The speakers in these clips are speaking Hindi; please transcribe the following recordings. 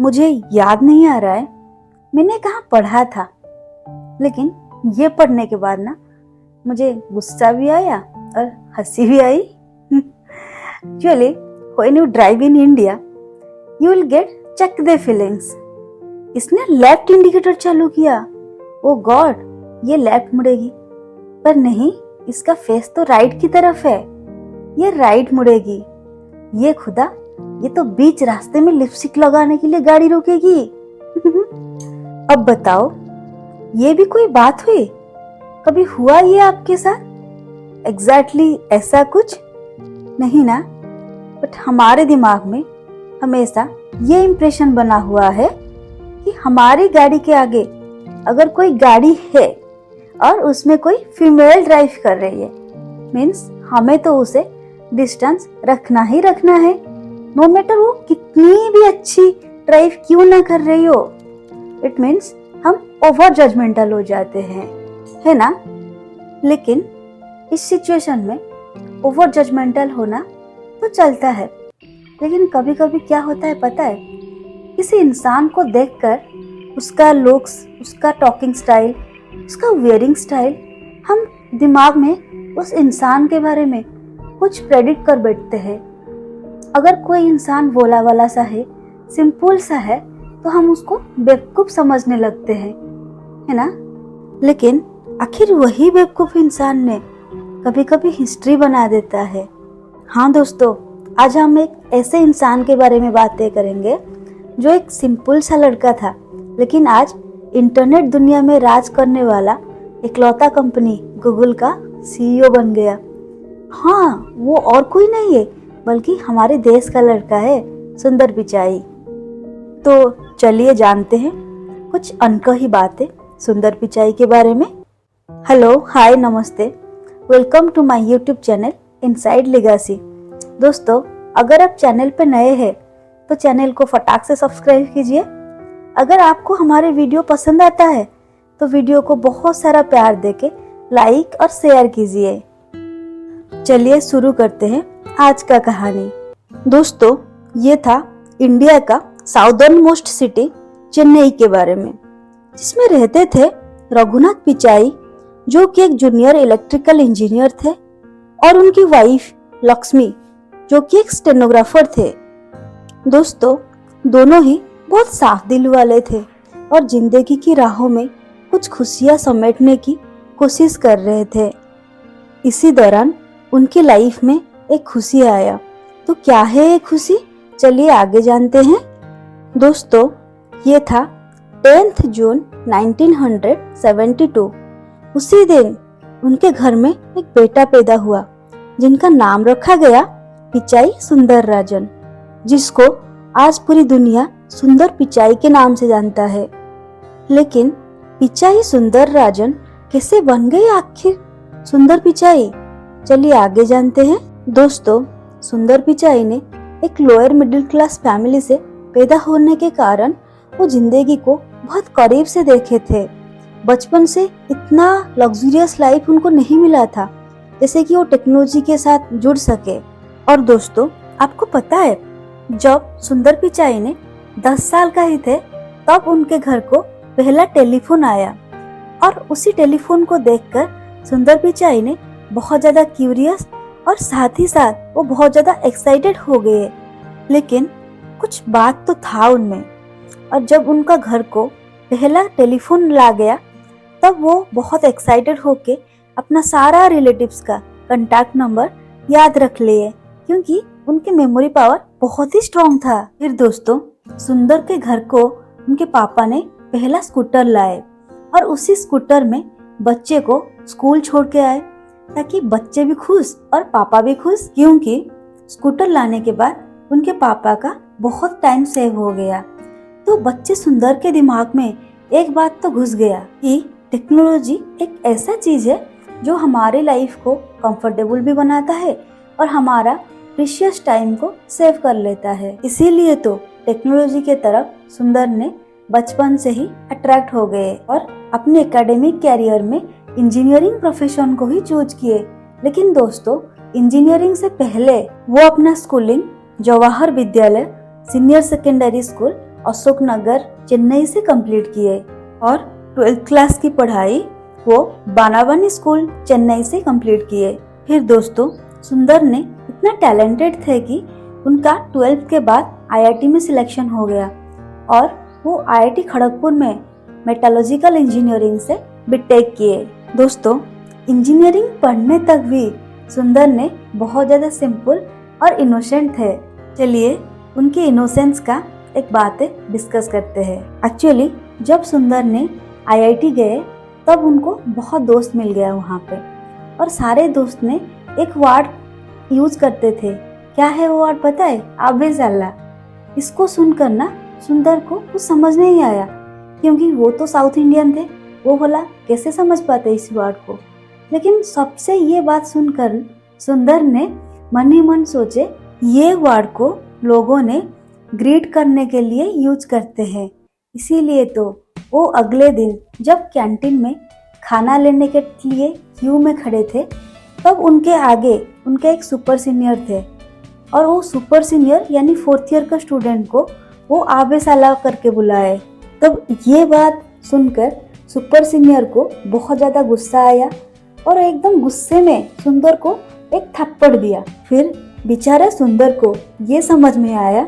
मुझे याद नहीं आ रहा है मैंने कहाँ पढ़ा था, लेकिन ये पढ़ने के बाद ना मुझे गुस्सा भी आया और हंसी भी आई। Actually, when you drive in India, you will get check the feelings. इसने लेफ्ट इंडिकेटर चालू किया। ओ गॉड, ये लेफ्ट मुड़ेगी, पर नहीं, इसका फेस तो राइट की तरफ है, ये राइट मुड़ेगी। ये खुदा, ये तो बीच रास्ते में लिपस्टिक लगाने के लिए गाड़ी रोकेगी। अब बताओ, ये भी कोई बात हुई? कभी हुआ ये आपके साथ? एग्जैक्टली ऐसा कुछ नहीं ना, बट हमारे दिमाग में हमेशा ये इम्प्रेशन बना हुआ है कि हमारी गाड़ी के आगे अगर कोई गाड़ी है और उसमें कोई फीमेल ड्राइव कर रही है, मीन्स हमें तो उसे डिस्टेंस रखना ही रखना है, नो मैटर वो कितनी भी अच्छी ड्राइव क्यों ना कर रही हो। इट मीन्स हम ओवर जजमेंटल हो जाते हैं, है ना। लेकिन इस सिचुएशन में ओवर जजमेंटल होना तो चलता है, लेकिन कभी कभी क्या होता है पता है, किसी इंसान को देखकर उसका लुक्स, उसका टॉकिंग स्टाइल, उसका वेयरिंग स्टाइल, हम दिमाग में उस इंसान के बारे में कुछ प्रेडिक्ट कर बैठते हैं। अगर कोई इंसान भोला वाला सा है, सिंपल सा है, तो हम उसको बेवकूफ समझने लगते हैं, है ना। लेकिन आखिर वही बेवकूफ इंसान ने कभी कभी हिस्ट्री बना देता है। हाँ दोस्तों, आज हम एक ऐसे इंसान के बारे में बातें करेंगे जो एक सिंपल सा लड़का था, लेकिन आज इंटरनेट दुनिया में राज करने वाला इकलौता कंपनी गूगल का सीईओ बन गया। हाँ, वो और कोई नहीं है बल्कि हमारे देश का लड़का है, सुंदर पिचाई। तो चलिए जानते हैं कुछ अनकही बातें सुंदर पिचाई के बारे में। हेलो, हाय, नमस्ते, welcome to my YouTube channel inside legacy. दोस्तों, अगर आप चैनल पे नए हैं तो चैनल को फटाक से सब्सक्राइब कीजिए। अगर आपको हमारे वीडियो पसंद आता है तो वीडियो को बहुत सारा प्यार देके लाइक और शेयर कीजिए। चलिए शुरू करते हैं आज का कहानी। दोस्तों, ये था इंडिया का साउदर्न मोस्ट सिटी चेन्नई के बारे में, जिसमें रहते थे रघुनाथ पिचाई, जो कि एक जूनियर इलेक्ट्रिकल इंजीनियर थे, और उनकी वाइफ लक्ष्मी, जो कि एक स्टेनोग्राफर थे। दोस्तों, दोनों ही बहुत साफ दिल वाले थे और जिंदगी की राहों में कुछ खुशियां समेटने की कोशिश कर रहे थे। इसी दौरान उनकी लाइफ में एक खुशी आया। तो क्या है ये खुशी? चलिए आगे जानते हैं। दोस्तों, ये था 10 जून 1972। उसी दिन उनके घर में एक बेटा पैदा हुआ, जिनका नाम रखा गया पिचाई सुंदर राजन, जिसको आज पूरी दुनिया सुंदर पिचाई के नाम से जानता है। लेकिन पिचाई सुंदर राजन कैसे बन गए आखिर सुंदर पिचाई? चलिए आगे जानते हैं। दोस्तों, सुंदर पिचाई ने एक लोअर मिडिल क्लास फैमिली से पैदा होने के कारण वो जिंदगी को बहुत करीब से देखे थे। बचपन से इतना लग्जरियस लाइफ उनको नहीं मिला था जैसे कि वो टेक्नोलॉजी के साथ जुड़ सके। और दोस्तों, आपको पता है, जब सुंदर पिचाई ने 10 साल का ही थे तब उनके घर को पहला टेलीफोन आया, और उसी टेलीफोन को देखकर सुंदर पिचाई ने बहुत ज्यादा क्यूरियस और साथ ही साथ वो बहुत ज्यादा एक्साइटेड हो गए। लेकिन कुछ बात तो था उनमें, और जब उनका घर को पहला टेलीफोन ला गया तब वो बहुत एक्साइटेड होके अपना सारा रिलेटिव्स का कांटेक्ट नंबर याद रख लिए, क्योंकि उनके मेमोरी पावर बहुत ही स्ट्रॉन्ग था। फिर दोस्तों, सुंदर के घर को उनके पापा ने पहला स्कूटर लाए, और उसी स्कूटर में बच्चे को स्कूल छोड़ के आए, ताकि बच्चे भी खुश और पापा भी खुश, क्योंकि स्कूटर लाने के बाद उनके पापा का बहुत टाइम सेव हो गया। तो बच्चे सुंदर के दिमाग में एक बात तो घुस गया कि टेक्नोलॉजी एक ऐसा चीज है जो हमारे लाइफ को कंफर्टेबल भी बनाता है और हमारा प्रीशियस टाइम को सेव कर लेता है। इसीलिए तो टेक्नोलॉजी के तरफ सुंदर ने बचपन से ही अट्रैक्ट हो गए और अपने एकेडमिक कैरियर में इंजीनियरिंग प्रोफेशन को ही चूज किए। लेकिन दोस्तों, इंजीनियरिंग से पहले वो अपना स्कूलिंग जवाहर विद्यालय senior secondary school Ashok Nagar Chennai से कंप्लीट किए और 12th क्लास की पढ़ाई वो बानावानी स्कूल चेन्नई से कंप्लीट किए। फिर दोस्तों सुंदर ने इतना टैलेंटेड थे कि उनका 12th के बाद आईआईटी में सिलेक्शन हो गया और वो आईआईटी खड़गपुर में मेटालॉजिकल इंजीनियरिंग से बीटेक किए। दोस्तों इंजीनियरिंग पढ़ने तक भी सुंदर ने बहुत ज़्यादा सिंपल और इनोसेंट थे। चलिए उनके इनोसेंस का एक बात डिस्कस करते हैं। एक्चुअली जब सुंदर ने आईआईटी गए तब उनको बहुत दोस्त मिल गया वहाँ पे और सारे दोस्त ने एक वर्ड यूज करते थे। क्या है वो वर्ड पता है? आबे साला। इसको सुनकर ना सुंदर को कुछ समझ नहीं आया क्योंकि वो तो साउथ इंडियन थे। वो बोला कैसे समझ पाते इस वर्ड को। लेकिन सबसे ये बात सुनकर सुंदर ने मन ही मन सोचे ये वर्ड को लोगों ने ग्रीट करने के लिए यूज करते हैं। इसीलिए तो वो अगले दिन जब कैंटीन में खाना लेने के लिए क्यू में खड़े थे तब उनके आगे उनके एक सुपर सीनियर थे और वो सुपर सीनियर यानी 4th ईयर का स्टूडेंट को वो आबे साला करके बुलाए। तब ये बात सुनकर सुपर सीनियर को बहुत ज़्यादा गुस्सा आया और एकदम गुस्से में सुंदर को एक थप्पड़ दिया। फिर बेचारा सुंदर को ये समझ में आया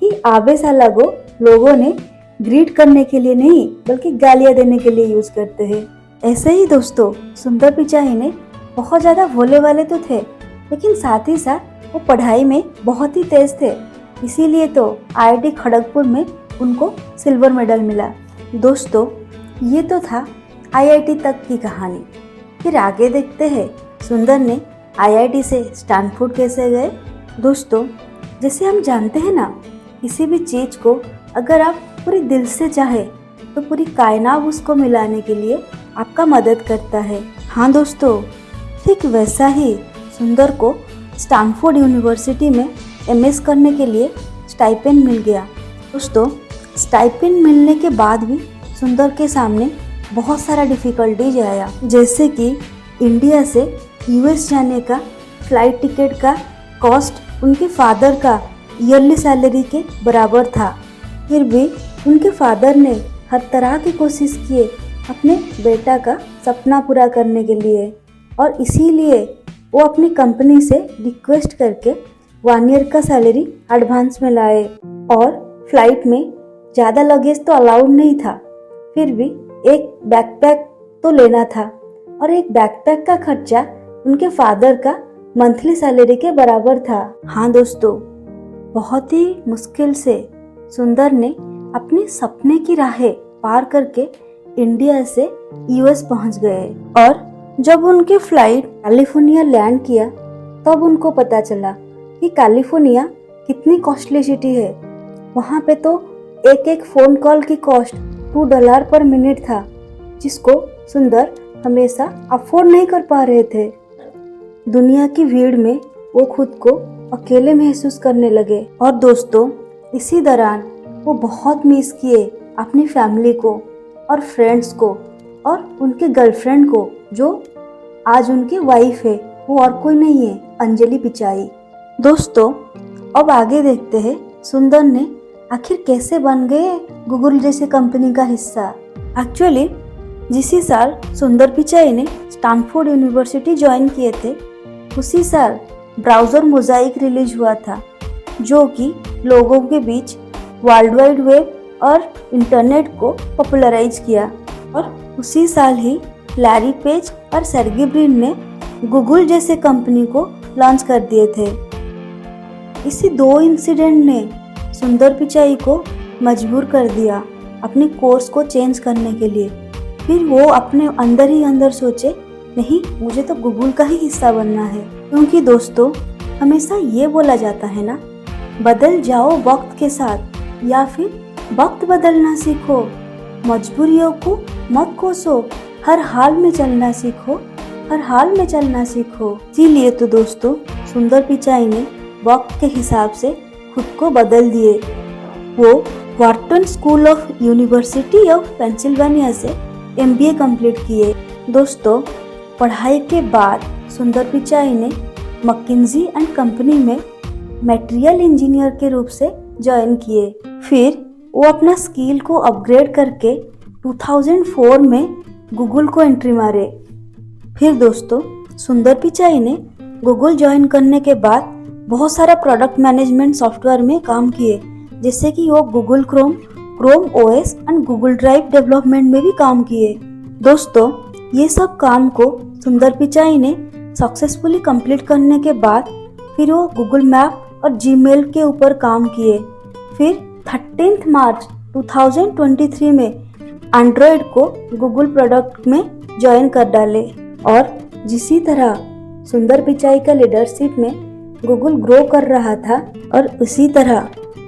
कि आबे साला को लोगों ने ग्रीट करने के लिए नहीं बल्कि गालियां देने के लिए यूज करते हैं। ऐसे ही दोस्तों सुंदर पिचाई ने बहुत ज़्यादा भोले वाले तो थे लेकिन साथ ही साथ वो पढ़ाई में बहुत ही तेज थे। इसीलिए तो आईआईटी खड़गपुर में उनको सिल्वर मेडल मिला। दोस्तों ये तो था आईआईटी तक की कहानी। फिर आगे देखते हैं सुंदर ने आईआईटी से स्टैनफोर्ड कैसे गए। दोस्तों जैसे हम जानते हैं ना किसी भी चीज़ को अगर आप पूरी दिल से चाहे तो पूरी कायनात उसको मिलाने के लिए आपका मदद करता है। हाँ दोस्तों ठीक वैसा ही सुंदर को स्टैनफोर्ड यूनिवर्सिटी में एमएस करने के लिए स्टाइपेंड मिल गया। दोस्तों स्टाइपेंड मिलने के बाद भी सुंदर के सामने बहुत सारा डिफ़िकल्टीज आया, जैसे कि इंडिया से यूएस जाने का फ्लाइट टिकट का कॉस्ट उनके फादर का ईयरली सैलरी के बराबर था। फिर भी उनके फादर ने हर तरह की कोशिश किए अपने बेटा का सपना पूरा करने के लिए और इसीलिए वो अपनी कंपनी से रिक्वेस्ट करके 1 ईयर का सैलरी एडवांस में लाए और फ्लाइट में ज़्यादा लगेज तो अलाउड नहीं था। फिर भी एक बैकपैक तो लेना था और एक बैकपैक का खर्चा उनके फादर का मंथली सैलरी के बराबर था। हाँ दोस्तों बहुत ही मुश्किल से सुंदर ने अपने सपने की राहें पार करके इंडिया से यूएस पहुंच गए और जब उनके फ्लाइट कैलिफोर्निया लैंड किया तब उनको पता चला कि कैलिफोर्निया कितनी कॉस्टली सिटी है। वहाँ पे तो एक एक फ़ोन कॉल की कॉस्ट $2 पर मिनट था जिसको सुंदर हमेशा अफोर्ड नहीं कर पा रहे थे। दुनिया की भीड़ में वो खुद को अकेले महसूस करने लगे और दोस्तों इसी दौरान वो बहुत मिस किए अपनी फैमिली को और फ्रेंड्स को और उनके गर्लफ्रेंड को जो आज उनकी वाइफ है, वो और कोई नहीं है अंजलि पिचाई। दोस्तों अब आगे देखते हैं सुंदर ने आखिर कैसे बन गए गूगल जैसे कंपनी का हिस्सा। एक्चुअली जिसी साल सुंदर पिचाई ने स्टैनफोर्ड यूनिवर्सिटी ज्वाइन किए थे उसी साल ब्राउज़र मोज़ाइक रिलीज हुआ था जो कि लोगों के बीच वर्ल्ड वाइड वेब और इंटरनेट को पॉपुलराइज किया और उसी साल ही लैरी पेज और सर्गी ब्रिन ने गूगल जैसे कंपनी को लॉन्च कर दिए थे। इसी 2 इंसिडेंट ने सुंदर पिचाई को मजबूर कर दिया अपने कोर्स को चेंज करने के लिए। फिर वो अपने अंदर ही अंदर सोचे नहीं मुझे तो गूगल का ही हिस्सा बनना है, क्योंकि दोस्तों हमेशा ये बोला जाता है ना बदल जाओ वक्त के साथ या फिर वक्त बदलना सीखो, मजबूरियों को मत कोसो, हर हाल में चलना सीखो, हर हाल में चलना सीखो। इसीलिए तो दोस्तों सुंदर पिचाई ने वक्त के हिसाब से खुद को बदल दिए। वो Wharton school of university of Pennsylvania से MBA कंप्लीट किए। दोस्तों पढ़ाई के बाद सुंदर पिचाई ने मैकिन्जी एंड कंपनी में मटेरियल इंजीनियर के रूप से ज्वाइन किए। फिर वो अपना स्किल को अपग्रेड करके 2004 में गूगल को एंट्री मारे। फिर दोस्तों सुंदर पिचाई ने गूगल ज्वाइन करने के बाद बहुत सारा प्रोडक्ट मैनेजमेंट सॉफ्टवेयर में काम किए, जैसे कि वो Google Chrome OS and Google drive development में भी काम किए। दोस्तों ये सब काम को सुंदर पिचाई ने सक्सेसफुली कंप्लीट करने के बाद फिर वो गूगल मैप और जीमेल के ऊपर काम किए। फिर 13 मार्च 2023 में एंड्रॉयड को गूगल प्रोडक्ट में ज्वाइन कर डाले। और जिसी तरह सुंदर पिचाई का लीडरशिप में गूगल ग्रो कर रहा था और उसी तरह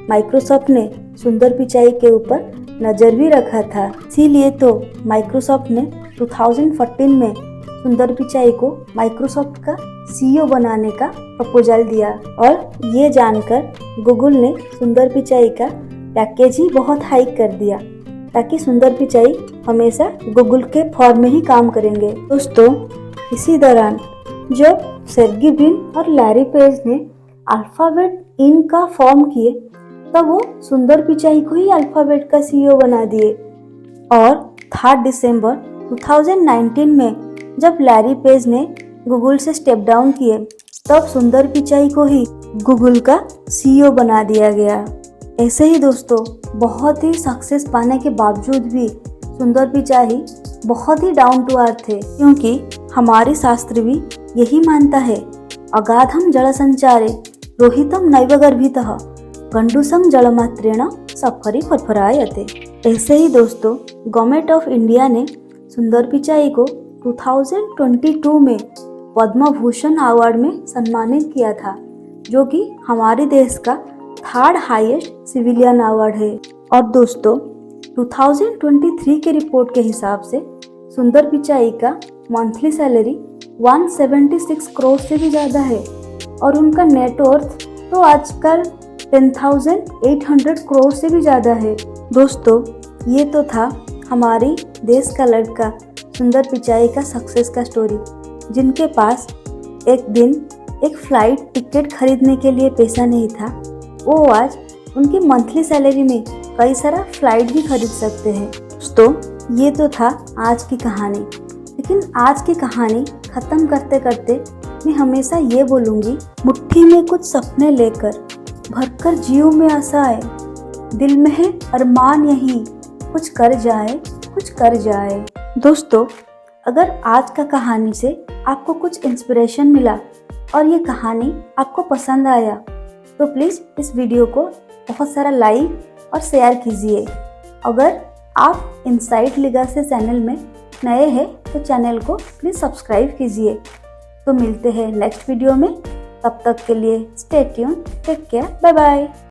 माइक्रोसॉफ्ट ने सुंदर पिचाई के ऊपर नज़र भी रखा था। इसीलिए तो माइक्रोसॉफ्ट ने 2014 में सुंदर पिचाई को माइक्रोसॉफ्ट का सीईओ बनाने का प्रपोजल दिया। और ये जानकर गूगल ने सुंदर पिचाई का पैकेज ही बहुत हाई कर दिया, ताकि सुंदर पिचाई हमेशा गूगल के फॉर्म में ही काम करेंगे। दोस्तों इसी दौरान जब सर्गी ब्रिन और लैरी पेज ने अल्फाबेट इन का फॉर्म किए, तब वो सुंदर पिचाई को ही अल्फाबेट का सीईओ बना दिए। और 3 दिसंबर 2019 में जब लैरी पेज ने गूगल से स्टेप डाउन किए, तब सुंदर पिचाई को ही गूगल का सीईओ बना दिया गया। ऐसे ही दोस्तों बहुत ही सक्सेस पाने के बावजूद भी सुंदर पिचाई बहुत ही डाउन टू अर्थ थे, क्योंकि हमारे शास्त्र भी यही मानता है, अगाधम जल संचारे रोहितम नैव गर्भितः गंडूसम जलमात्रेण सफरी फरफरायते। ऐसे ही दोस्तों गवर्नमेंट ऑफ इंडिया ने सुंदर पिचाई को 2022 में पद्म भूषण अवार्ड में सम्मानित किया था, जो कि हमारे देश का 3rd हाईएस्ट सिविलियन अवार्ड है। और दोस्तों 2023 के रिपोर्ट के हिसाब से सुंदर पिचाई का मंथली सैलरी 176 करोड़ से भी ज़्यादा है, और उनका नेटवर्थ तो आजकल 10,800 करोड़ से भी ज़्यादा है। दोस्तों ये तो था हमारी देश का लड़का सुंदर पिचाई का सक्सेस का स्टोरी, जिनके पास एक दिन एक फ्लाइट टिकट खरीदने के लिए पैसा नहीं था, वो आज उनकी मंथली सैलरी में कई सारा फ्लाइट भी खरीद सकते हैं। दोस्तों ये तो था आज की कहानी, लेकिन आज की कहानी ख़त्म करते करते मैं हमेशा ये बोलूँगी, मुट्ठी में कुछ सपने लेकर भरकर जीव में आशाएं, दिल में है अरमान यही कुछ कर जाए। दोस्तों अगर आज का कहानी से आपको कुछ इंस्पिरेशन मिला और ये कहानी आपको पसंद आया, तो प्लीज़ इस वीडियो को बहुत सारा लाइक और शेयर कीजिए। अगर आप इनसाइट लीगासी चैनल में नए हैं तो चैनल को प्लीज़ सब्सक्राइब कीजिए। तो मिलते हैं नेक्स्ट वीडियो में, तब तक के लिए stay tune, take care, bye bye.